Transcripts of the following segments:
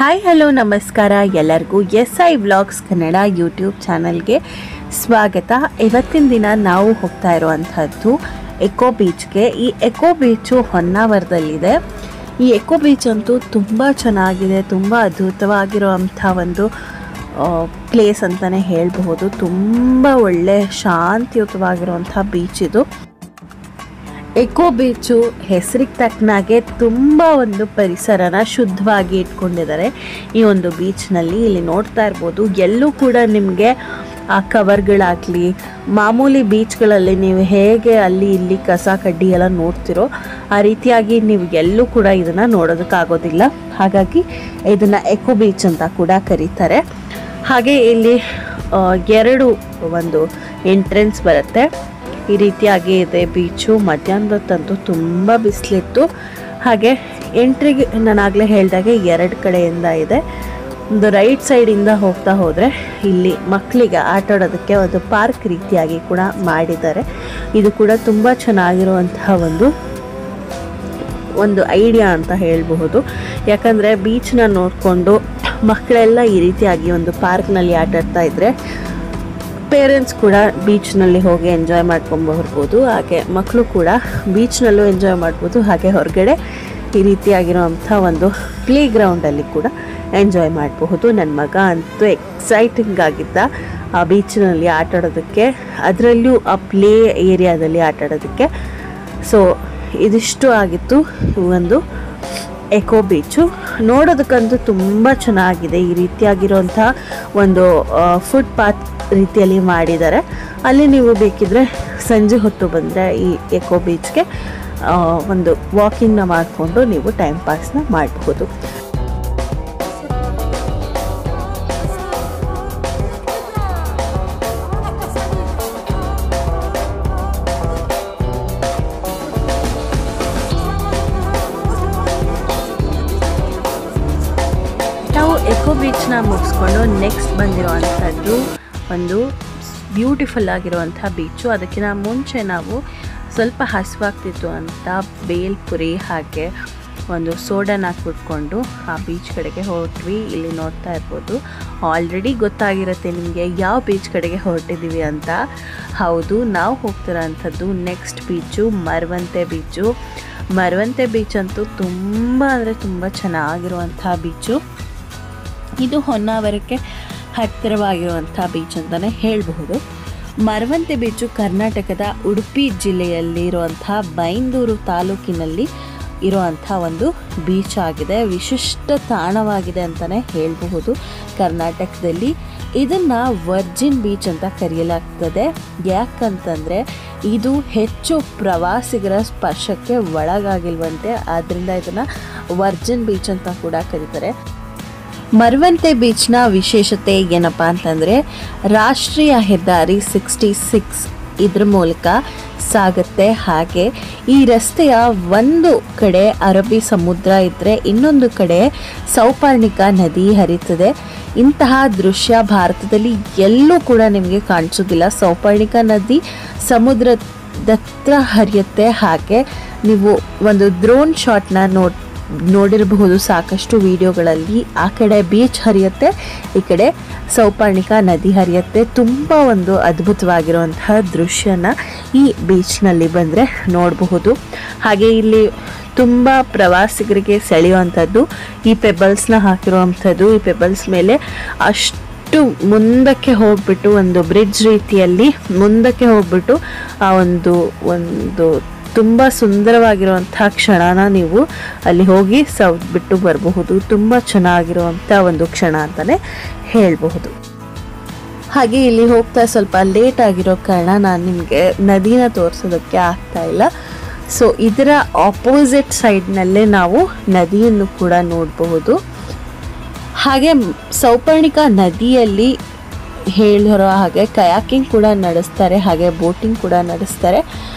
Hi hello ನಮಸ್ಕಾರ ಎಲ್ಲರಿಗೂ SI vlogs Kannada YouTube ಚಾನಲ್ಗೆ ಸ್ವಾಗತ. ಇವತ್ತಿನ ದಿನ ನಾವು ಹೋಗ್ತಾ ಇರುವಂಥದ್ದು ಎಕೋ ಬೀಚ್ಗೆ. ಈ ಎಕೋ ಬೀಚು ಹೊನ್ನಾವರದಲ್ಲಿದೆ. ಈ ಎಕೋ ಬೀಚ್ ಅಂತೂ ತುಂಬ ಚೆನ್ನಾಗಿದೆ, ತುಂಬ ಅದ್ಭುತವಾಗಿರುವಂಥ ಒಂದು ಪ್ಲೇಸ್ ಅಂತಲೇ ಹೇಳಬಹುದು. ತುಂಬ ಒಳ್ಳೆ ಶಾಂತಿಯುತವಾಗಿರುವಂಥ ಬೀಚ್ ಇದು. ಎಕೋ ಬೀಚು ಹೆಸರಿಗೆ ತಕ್ಕನಾಗೆ ತುಂಬ ಒಂದು ಪರಿಸರನ ಶುದ್ಧವಾಗಿ ಇಟ್ಕೊಂಡಿದ್ದಾರೆ ಈ ಒಂದು ಬೀಚ್ನಲ್ಲಿ. ಇಲ್ಲಿ ನೋಡ್ತಾ ಇರ್ಬೋದು, ಎಲ್ಲೂ ಕೂಡ ನಿಮಗೆ ಆ ಕವರ್ಗಳಾಗಲಿ, ಮಾಮೂಲಿ ಬೀಚ್ಗಳಲ್ಲಿ ನೀವು ಹೇಗೆ ಅಲ್ಲಿ ಇಲ್ಲಿ ಕಸ ಕಡ್ಡಿ ಎಲ್ಲ ನೋಡ್ತಿರೋ ಆ ರೀತಿಯಾಗಿ ನೀವು ಎಲ್ಲೂ ಕೂಡ ಇದನ್ನು ನೋಡೋದಕ್ಕಾಗೋದಿಲ್ಲ. ಹಾಗಾಗಿ ಇದನ್ನು ಎಕೋ ಬೀಚ್ ಅಂತ ಕೂಡ ಕರೀತಾರೆ. ಹಾಗೆ ಇಲ್ಲಿ ಎರಡು ಒಂದು ಎಂಟ್ರೆನ್ಸ್ ಬರುತ್ತೆ. ಈ ರೀತಿಯಾಗಿ ಇದೆ ಬೀಚು. ಮಧ್ಯಾಹ್ನದೊತ್ತಂತೂ ತುಂಬ ಬಿಸಿಲಿತ್ತು. ಹಾಗೆ ಎಂಟ್ರಿಗೆ ನಾನಾಗಲೇ ಹೇಳಿದಾಗೆ ಎರಡು ಕಡೆಯಿಂದ ಇದೆ. ಒಂದು ರೈಟ್ ಸೈಡಿಂದ ಹೋಗ್ತಾ ಹೋದರೆ ಇಲ್ಲಿ ಮಕ್ಕಳಿಗೆ ಆಟ ಆಡೋದಕ್ಕೆ ಒಂದು ಪಾರ್ಕ್ ರೀತಿಯಾಗಿ ಕೂಡ ಮಾಡಿದ್ದಾರೆ. ಇದು ಕೂಡ ತುಂಬ ಚೆನ್ನಾಗಿರುವಂತಹ ಒಂದು ಐಡಿಯಾ ಅಂತ ಹೇಳಬಹುದು. ಯಾಕಂದರೆ ಬೀಚ್ನ ನೋಡಿಕೊಂಡು ಮಕ್ಕಳೆಲ್ಲ ಈ ರೀತಿಯಾಗಿ ಒಂದು ಪಾರ್ಕ್ನಲ್ಲಿ ಆಟ ಆಡ್ತಾ ಇದ್ದರೆ ಪೇರೆಂಟ್ಸ್ ಕೂಡ ಬೀಚ್ನಲ್ಲಿ ಹೋಗಿ ಎಂಜಾಯ್ ಮಾಡ್ಕೊಂಬರ್ಬೋದು. ಹಾಗೆ ಮಕ್ಕಳು ಕೂಡ ಬೀಚ್ನಲ್ಲೂ ಎಂಜಾಯ್ ಮಾಡ್ಬೋದು. ಹಾಗೆ ಹೊರಗಡೆ ಈ ರೀತಿಯಾಗಿರುವಂಥ ಒಂದು ಪ್ಲೇ ಗ್ರೌಂಡಲ್ಲಿ ಕೂಡ ಎಂಜಾಯ್ ಮಾಡಬಹುದು. ನನ್ನ ಮಗ ಅಂತೂ ಎಕ್ಸೈಟಿಂಗ್ ಆಗಿದ್ದ ಆ ಬೀಚ್ನಲ್ಲಿ ಆಟ ಆಡೋದಕ್ಕೆ, ಅದರಲ್ಲೂ ಆ ಪ್ಲೇ ಏರಿಯಾದಲ್ಲಿ ಆಟ ಆಡೋದಕ್ಕೆ. ಸೊ ಇದಿಷ್ಟು ಆಗಿತ್ತು ಒಂದು ಎಕೋ ಬೀಚು. ನೋಡೋದಕ್ಕಂತೂ ತುಂಬ ಚೆನ್ನಾಗಿದೆ. ಈ ರೀತಿಯಾಗಿರುವಂಥ ಒಂದು ಫುಟ್ ಪಾತ್ ರೀತಿಯಲ್ಲಿ ಮಾಡಿದ್ದಾರೆ. ಅಲ್ಲಿ ನೀವು ಬೇಕಿದ್ರೆ ಸಂಜೆ ಹೊತ್ತು ಬಂದರೆ ಈ ಎಕೋ ಬೀಚ್ಗೆ ಒಂದು ವಾಕಿಂಗ್ನ ಮಾಡಿಕೊಂಡು ನೀವು ಟೈಮ್ ಪಾಸ್ನ ಮಾಡಬಹುದು. ನಾವು ಎಕೋ ಬೀಚ್ನ ಮುಗಿಸ್ಕೊಂಡು ನೆಕ್ಸ್ಟ್ ಬಂದಿರುವಂಥದ್ದು ಒಂದು ಬ್ಯೂಟಿಫುಲ್ ಆಗಿರುವಂಥ ಬೀಚು. ಅದಕ್ಕಿಂತ ಮುಂಚೆ ನಾವು ಸ್ವಲ್ಪ ಹಸಿವಾಗ್ತಿತ್ತು ಅಂತ ಬೇಲ್ಪುರಿ ಹಾಗೆ ಒಂದು ಸೋಡಾನ ಕುಟ್ಕೊಂಡು ಆ ಬೀಚ್ ಕಡೆಗೆ ಹೊರಟ್ವಿ. ಇಲ್ಲಿ ನೋಡ್ತಾ ಇರ್ಬೋದು, ಆಲ್ರೆಡಿ ಗೊತ್ತಾಗಿರುತ್ತೆ ನಿಮಗೆ ಯಾವ ಬೀಚ್ ಕಡೆಗೆ ಹೊರಟಿದ್ದೀವಿ ಅಂತ. ಹೌದು, ನಾವು ಹೋಗ್ತಿರೋ ಅಂಥದ್ದು next beach Maravanthe beach. Maravanthe beach ಅಂತೂ ತುಂಬ ಅಂದರೆ ತುಂಬ ಚೆನ್ನಾಗಿರುವಂಥ ಬೀಚು. ಇದು ಹೊನ್ನಾವರಕ್ಕೆ ಹತ್ತಿರವಾಗಿರುವಂಥ ಬೀಚ್ ಅಂತಲೇ ಹೇಳಬಹುದು. ಮರವಂತೆ ಬೀಚು ಕರ್ನಾಟಕದ ಉಡುಪಿ ಜಿಲ್ಲೆಯಲ್ಲಿರುವಂಥ ಬೈಂದೂರು ತಾಲೂಕಿನಲ್ಲಿ ಇರುವಂಥ ಒಂದು ಬೀಚ್ ಆಗಿದೆ. ವಿಶಿಷ್ಟ ತಾಣವಾಗಿದೆ ಅಂತಲೇ ಹೇಳಬಹುದು ಕರ್ನಾಟಕದಲ್ಲಿ. ಇದನ್ನು ವರ್ಜಿನ್ ಬೀಚ್ ಅಂತ ಕರೆಯಲಾಗ್ತದೆ. ಯಾಕಂತಂದರೆ ಇದು ಹೆಚ್ಚು ಪ್ರವಾಸಿಗರ ಸ್ಪರ್ಶಕ್ಕೆ ಒಳಗಾಗಿಲ್ವಂತೆ, ಆದ್ದರಿಂದ ಇದನ್ನು ವರ್ಜಿನ್ ಬೀಚ್ ಅಂತ ಕೂಡ ಕರೀತಾರೆ. ಮರವಂತೆ ಬೀಚ್ನ ವಿಶೇಷತೆ ಏನಪ್ಪ ಅಂತಂದರೆ ರಾಷ್ಟ್ರೀಯ ಹೆದ್ದಾರಿ 66 ಇದ್ರ ಮೂಲಕ ಸಾಗುತ್ತೆ. ಹಾಗೆ ಈ ರಸ್ತೆಯ ಒಂದು ಕಡೆ ಅರಬ್ಬಿ ಸಮುದ್ರ ಇದ್ದರೆ ಇನ್ನೊಂದು ಕಡೆ ಸೌಪರ್ಣಿಕ ನದಿ ಹರಿತದೆ. ಇಂತಹ ದೃಶ್ಯ ಭಾರತದಲ್ಲಿ ಎಲ್ಲೂ ಕೂಡ ನಿಮಗೆ ಕಾಣಿಸೋದಿಲ್ಲ. ಸೌಪರ್ಣಿಕ ನದಿ ಸಮುದ್ರದತ್ರ ಹರಿಯುತ್ತೆ. ಹಾಗೆ ನೀವು ಒಂದು ಡ್ರೋನ್ ಶಾಟ್ನ ನೋಡಿರಬಹುದು ಸಾಕಷ್ಟು ವಿಡಿಯೋಗಳಲ್ಲಿ. ಆ ಕಡೆ ಬೀಚ್ ಹರಿಯುತ್ತೆ, ಈ ಕಡೆ ಸೌಪರ್ಣಿಕ ನದಿ ಹರಿಯುತ್ತೆ. ತುಂಬ ಒಂದು ಅದ್ಭುತವಾಗಿರುವಂತಹ ದೃಶ್ಯನ ಈ ಬೀಚ್ನಲ್ಲಿ ಬಂದರೆ ನೋಡಬಹುದು. ಹಾಗೆ ಇಲ್ಲಿ ತುಂಬ ಪ್ರವಾಸಿಗರಿಗೆ ಸೆಳೆಯುವಂಥದ್ದು ಈ ಪೆಬಲ್ಸ್ನ ಹಾಕಿರುವಂಥದ್ದು. ಈ ಪೆಬಲ್ಸ್ ಮೇಲೆ ಅಷ್ಟು ಮುಂದಕ್ಕೆ ಹೋಗ್ಬಿಟ್ಟು ಒಂದು ಬ್ರಿಡ್ಜ್ ರೀತಿಯಲ್ಲಿ ಮುಂದಕ್ಕೆ ಹೋಗ್ಬಿಟ್ಟು ಆ ಒಂದು ತುಂಬ ಸುಂದರವಾಗಿರುವಂಥ ಕ್ಷಣನ ನೀವು ಅಲ್ಲಿ ಹೋಗಿ ಸವ್ಬಿಟ್ಟು ಬರಬಹುದು. ತುಂಬ ಚೆನ್ನಾಗಿರುವಂಥ ಒಂದು ಕ್ಷಣ ಅಂತಲೇ ಹೇಳಬಹುದು. ಹಾಗೆ ಇಲ್ಲಿ ಹೋಗ್ತಾ ಸ್ವಲ್ಪ ಲೇಟ್ ಆಗಿರೋ ಕಾರಣ ನಾನು ನಿಮಗೆ ನದಿನ ತೋರಿಸೋದಕ್ಕೆ ಆಗ್ತಾ ಇಲ್ಲ. ಸೊ ಇದರ ಆಪೋಸಿಟ್ ಸೈಡ್ನಲ್ಲೇ ನಾವು ನದಿಯನ್ನು ಕೂಡ ನೋಡಬಹುದು. ಹಾಗೆ ಸೌಪರ್ಣಿಕ ನದಿಯಲ್ಲಿ ಹೇಳಿರೋ ಹಾಗೆ ಕಯಾಕಿಂಗ್ ಕೂಡ ನಡೆಸ್ತಾರೆ, ಹಾಗೆ ಬೋಟಿಂಗ್ ಕೂಡ ನಡೆಸ್ತಾರೆ.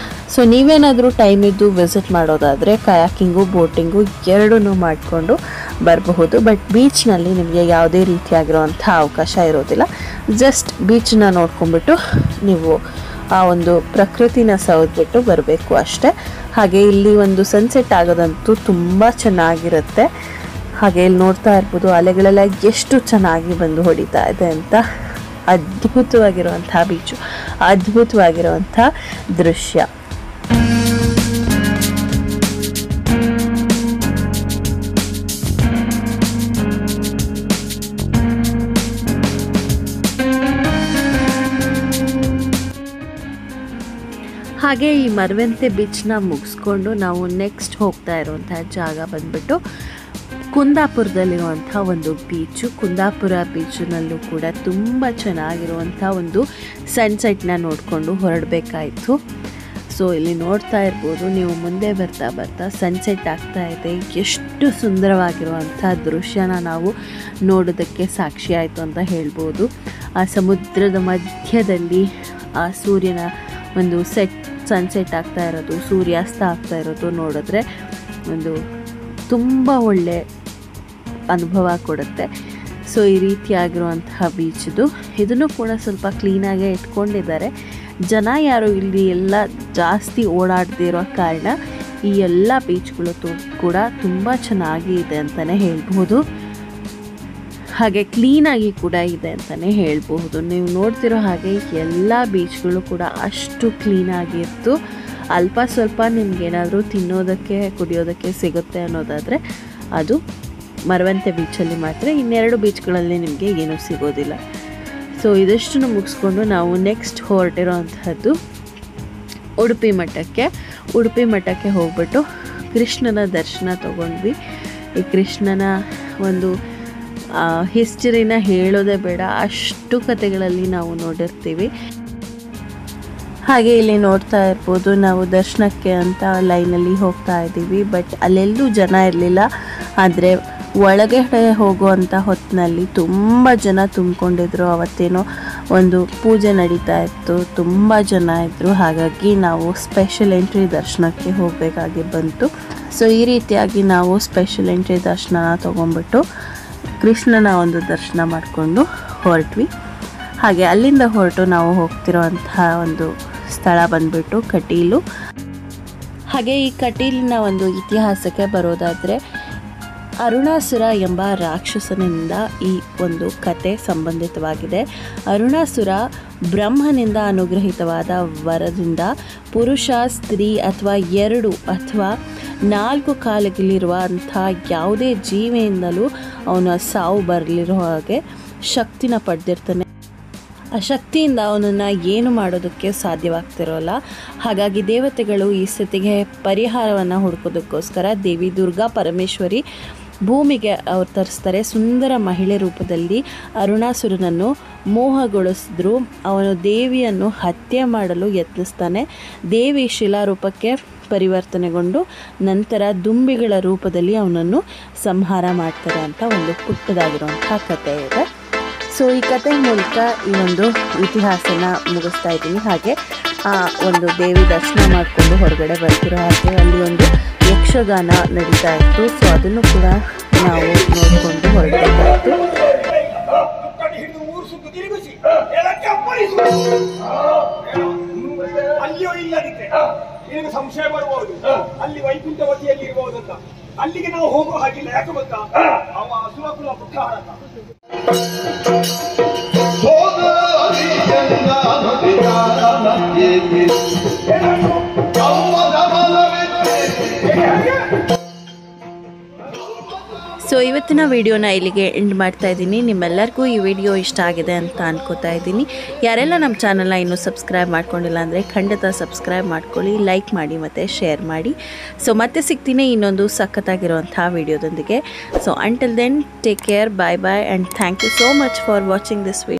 ಸೊ ನೀವೇನಾದರೂ ಟೈಮ್ ಇದ್ದು ವಿಸಿಟ್ ಮಾಡೋದಾದರೆ ಕಯಾಕಿಂಗು ಬೋಟಿಂಗು ಎರಡೂ ಮಾಡಿಕೊಂಡು ಬರಬಹುದು. ಬಟ್ ಬೀಚ್ನಲ್ಲಿ ನಿಮಗೆ ಯಾವುದೇ ರೀತಿಯಾಗಿರುವಂಥ ಅವಕಾಶ ಇರೋದಿಲ್ಲ. ಜಸ್ಟ್ ಬೀಚನ್ನ ನೋಡ್ಕೊಂಡ್ಬಿಟ್ಟು ನೀವು ಆ ಒಂದು ಪ್ರಕೃತಿನ ಸವಿದ್ಬಿಟ್ಟು ಬರಬೇಕು ಅಷ್ಟೇ. ಹಾಗೆ ಇಲ್ಲಿ ಒಂದು ಸನ್ಸೆಟ್ ಆಗೋದಂತೂ ತುಂಬ ಚೆನ್ನಾಗಿರುತ್ತೆ. ಹಾಗೆ ಇಲ್ಲಿ ನೋಡ್ತಾ ಇರ್ಬೋದು ಅಲೆಗಳೆಲ್ಲ ಎಷ್ಟು ಚೆನ್ನಾಗಿ ಬಂದು ಹೊಡಿತಾ ಇದೆ ಅಂತ. ಅದ್ಭುತವಾಗಿರುವಂಥ ಬೀಚು, ಅದ್ಭುತವಾಗಿರುವಂಥ ದೃಶ್ಯ. ಹಾಗೆ ಈ ಮರವಂತೆ ಬೀಚ್ನ ಮುಗಿಸ್ಕೊಂಡು ನಾವು ನೆಕ್ಸ್ಟ್ ಹೋಗ್ತಾ ಇರುವಂಥ ಜಾಗ ಬಂದ್ಬಿಟ್ಟು ಕುಂದಾಪುರದಲ್ಲಿರುವಂಥ ಒಂದು ಬೀಚು. ಕುಂದಾಪುರ ಬೀಚಿನಲ್ಲೂ ಕೂಡ ತುಂಬ ಚೆನ್ನಾಗಿರುವಂಥ ಒಂದು ಸನ್ಸೆಟ್ನ ನೋಡಿಕೊಂಡು ಹೊರಡಬೇಕಾಯಿತು. ಸೊ ಇಲ್ಲಿ ನೋಡ್ತಾ ಇರ್ಬೋದು ನೀವು, ಮುಂದೆ ಬರ್ತಾ ಬರ್ತಾ ಸನ್ಸೆಟ್ ಆಗ್ತಾ ಇದೆ. ಎಷ್ಟು ಸುಂದರವಾಗಿರುವಂಥ ದೃಶ್ಯನ ನಾವು ನೋಡೋದಕ್ಕೆ ಸಾಕ್ಷಿ ಆಯಿತು ಅಂತ ಹೇಳ್ಬೋದು. ಆ ಸಮುದ್ರದ ಮಧ್ಯದಲ್ಲಿ ಆ ಸೂರ್ಯನ ಒಂದು ಸನ್ಸೆಟ್ ಆಗ್ತಾ ಇರೋದು, ಸೂರ್ಯಾಸ್ತ ಆಗ್ತಾ ಇರೋದು ನೋಡಿದ್ರೆ ಒಂದು ತುಂಬ ಒಳ್ಳೆ ಅನುಭವ ಕೊಡುತ್ತೆ. ಸೊ ಈ ರೀತಿಯಾಗಿರುವಂತಹ ಬೀಚಿದು, ಇದನ್ನು ಕೂಡ ಸ್ವಲ್ಪ ಕ್ಲೀನಾಗೇ ಇಟ್ಕೊಂಡಿದ್ದಾರೆ. ಜನ ಯಾರು ಇಲ್ಲಿ ಎಲ್ಲ ಜಾಸ್ತಿ ಓಡಾಡದೇ ಇರೋ ಕಾರಣ ಈ ಎಲ್ಲ ಬೀಚ್ಗಳು ಕೂಡ ತುಂಬ ಚೆನ್ನಾಗಿ ಇದೆ ಅಂತಲೇ ಹೇಳ್ಬೋದು. ಹಾಗೆ ಕ್ಲೀನಾಗಿ ಕೂಡ ಇದೆ ಅಂತಲೇ ಹೇಳ್ಬಹುದು. ನೀವು ನೋಡ್ತಿರೋ ಹಾಗೆ ಎಲ್ಲ ಬೀಚ್ಗಳು ಕೂಡ ಅಷ್ಟು ಕ್ಲೀನಾಗಿತ್ತು. ಅಲ್ಪ ಸ್ವಲ್ಪ ನಿಮಗೇನಾದರೂ ತಿನ್ನೋದಕ್ಕೆ ಕುಡಿಯೋದಕ್ಕೆ ಸಿಗುತ್ತೆ ಅನ್ನೋದಾದರೆ ಅದು ಮರವಂತೆ ಬೀಚಲ್ಲಿ ಮಾತ್ರ. ಇನ್ನೆರಡು ಬೀಚ್ಗಳಲ್ಲಿ ನಿಮಗೆ ಏನೂ ಸಿಗೋದಿಲ್ಲ. ಸೊ ಇದಿಷ್ಟನ್ನು ಮುಗಿಸ್ಕೊಂಡು ನಾವು ನೆಕ್ಸ್ಟ್ ಹೊರಟಿರೋ ಅಂಥದ್ದು ಉಡುಪಿ ಮಠಕ್ಕೆ ಹೋಗ್ಬಿಟ್ಟು ಕೃಷ್ಣನ ದರ್ಶನ ತಗೊಂಡ್ವಿ. ಈ ಕೃಷ್ಣನ ಒಂದು ಹಿಸ್ಟರಿನ ಹೇಳೋದೇ ಬೇಡ, ಅಷ್ಟು ಕಥೆಗಳಲ್ಲಿ ನಾವು ನೋಡಿರ್ತೀವಿ. ಹಾಗೆ ಇಲ್ಲಿ ನೋಡ್ತಾ ಇರ್ಬೋದು ನಾವು ದರ್ಶನಕ್ಕೆ ಅಂತ ಲೈನಲ್ಲಿ ಹೋಗ್ತಾ ಇದ್ದೀವಿ. ಬಟ್ ಅಲ್ಲೆಲ್ಲೂ ಜನ ಇರಲಿಲ್ಲ. ಆದರೆ ಒಳಗಡೆ ಹೋಗುವಂಥ ಹೊತ್ತಿನಲ್ಲಿ ತುಂಬ ಜನ ತುಂಬಿಕೊಂಡಿದ್ರು. ಅವತ್ತೇನೋ ಒಂದು ಪೂಜೆ ನಡೀತಾ ಇತ್ತು, ತುಂಬ ಜನ ಇದ್ದರು. ಹಾಗಾಗಿ ನಾವು ಸ್ಪೆಷಲ್ ಎಂಟ್ರಿ ದರ್ಶನಕ್ಕೆ ಹೋಗಬೇಕಾಗಿ ಬಂತು. ಸೊ ಈ ರೀತಿಯಾಗಿ ನಾವು ಸ್ಪೆಷಲ್ ಎಂಟ್ರಿ ದರ್ಶನ ತೊಗೊಂಡ್ಬಿಟ್ಟು ಕೃಷ್ಣನ ಒಂದು ದರ್ಶನ ಮಾಡಿಕೊಂಡು ಹೊರಟ್ವಿ. ಹಾಗೆ ಅಲ್ಲಿಂದ ಹೊರಟು ನಾವು ಹೋಗ್ತಿರೋಂತಹ ಒಂದು ಸ್ಥಳ ಬಂದ್ಬಿಟ್ಟು ಕಟೀಲು. ಹಾಗೆ ಈ ಕಟೀಲಿನ ಒಂದು ಇತಿಹಾಸಕ್ಕೆ ಬರೋದಾದರೆ ಅರುಣಾಸುರ ಎಂಬ ರಾಕ್ಷಸನಿಂದ ಈ ಒಂದು ಕತೆ ಸಂಬಂಧಿತವಾಗಿದೆ. ಅರುಣಾಸುರ ಬ್ರಹ್ಮನಿಂದ ಅನುಗ್ರಹಿತವಾದ ವರದಿಂದ ಪುರುಷ, ಸ್ತ್ರೀ ಅಥವಾ 2 ಅಥವಾ 4 ಕಾಲುಗಳಿರುವಂಥ ಯಾವುದೇ ಜೀವಿಯಿಂದಲೂ ಅವನ ಸಾವು ಬರಲಿರೋ ಹಾಗೆ ಶಕ್ತಿನ ಪಡೆದಿರ್ತಾನೆ. ಆ ಶಕ್ತಿಯಿಂದ ಅವನನ್ನು ಏನು ಮಾಡೋದಕ್ಕೆ ಸಾಧ್ಯವಾಗ್ತಿರೋಲ್ಲ. ಹಾಗಾಗಿ ದೇವತೆಗಳು ಈ ಸ್ಥಿತಿಗೆ ಪರಿಹಾರವನ್ನು ಹುಡುಕೋದಕ್ಕೋಸ್ಕರ ದೇವಿ ದುರ್ಗಾ ಪರಮೇಶ್ವರಿ ಭೂಮಿಗೆ ಅವತರಿಸ್ತಾರೆ. ಸುಂದರ ಮಹಿಳೆ ರೂಪದಲ್ಲಿ ಅರುಣಾಸುರನನ್ನು ಮೋಹಗೊಳಿಸಿದ್ರು. ಅವನು ದೇವಿಯನ್ನು ಹತ್ಯೆ ಮಾಡಲು ಯತ್ನಿಸ್ತಾನೆ. ದೇವಿ ಶಿಲಾರೂಪಕ್ಕೆ ಪರಿವರ್ತನೆಗೊಂಡು ನಂತರ ದುಂಬಿಗಳ ರೂಪದಲ್ಲಿ ಅವನನ್ನು ಸಂಹಾರ ಮಾಡ್ತಾರೆ ಅಂತ ಒಂದು ಪುಟ್ಟದಾಗಿರುವಂಥ ಕಥೆ ಇದೆ. ಸೊ ಈ ಕಥೆ ಮೂಲಕ ಈ ಒಂದು ಇತಿಹಾಸನ ಮುಗಿಸ್ತಾ ಇದ್ದೀನಿ. ಹಾಗೆ ಆ ಒಂದು ದೇವಿ ದರ್ಶನ ಮಾಡಿಕೊಂಡು ಹೊರಗಡೆ ಬರ್ತಿರೋ ಹಾಗೆ ಅಲ್ಲಿ ಒಂದು ಯಕ್ಷಗಾನ ನಡೀತಾ ಇತ್ತು. ಸೊ ಅದನ್ನು ಕೂಡ ನಾವು ನೋಡಿಕೊಂಡು ಹೊರಡಬೇಕಾಯಿತು. ಸಂಶಯ ಬರಬಹುದು, ಅಲ್ಲಿ ವೈಕುಂಠವತಿಯಲ್ಲಿ ಇರಬಹುದಂತ. ಅಲ್ಲಿಗೆ ನಾವು ಹೋಗುವ ಹಾಗಿಲ್ಲ. ಯಾಕೆ ಗೊತ್ತಾ, ಅವ ಸುರಕುಲ ಪುತ್ರಹಾರಕ. ಸೊ ಇವತ್ತಿನ ವಿಡಿಯೋನ ಇಲ್ಲಿಗೆ ಎಂಡ್ ಮಾಡ್ತಾ ಇದ್ದೀನಿ. ನಿಮ್ಮೆಲ್ಲರಿಗೂ ಈ ವಿಡಿಯೋ ಇಷ್ಟ ಆಗಿದೆ ಅಂತ ಅನ್ಕೋತಾ ಇದ್ದೀನಿ. ಯಾರೆಲ್ಲ ನಮ್ಮ ಚಾನಲ್ನ ಇನ್ನೂ ಸಬ್ಸ್ಕ್ರೈಬ್ ಮಾಡ್ಕೊಂಡಿಲ್ಲ ಅಂದರೆ ಖಂಡಿತ ಸಬ್ಸ್ಕ್ರೈಬ್ ಮಾಡ್ಕೊಳ್ಳಿ, ಲೈಕ್ ಮಾಡಿ ಮತ್ತು ಶೇರ್ ಮಾಡಿ. ಸೊ ಮತ್ತೆ ಸಿಗ್ತೀನಿ ಇನ್ನೊಂದು ಸಖತ್ತಾಗಿರುವಂಥ ವಿಡಿಯೋದೊಂದಿಗೆ. So until then take care, bye bye and thank you so much for watching this video.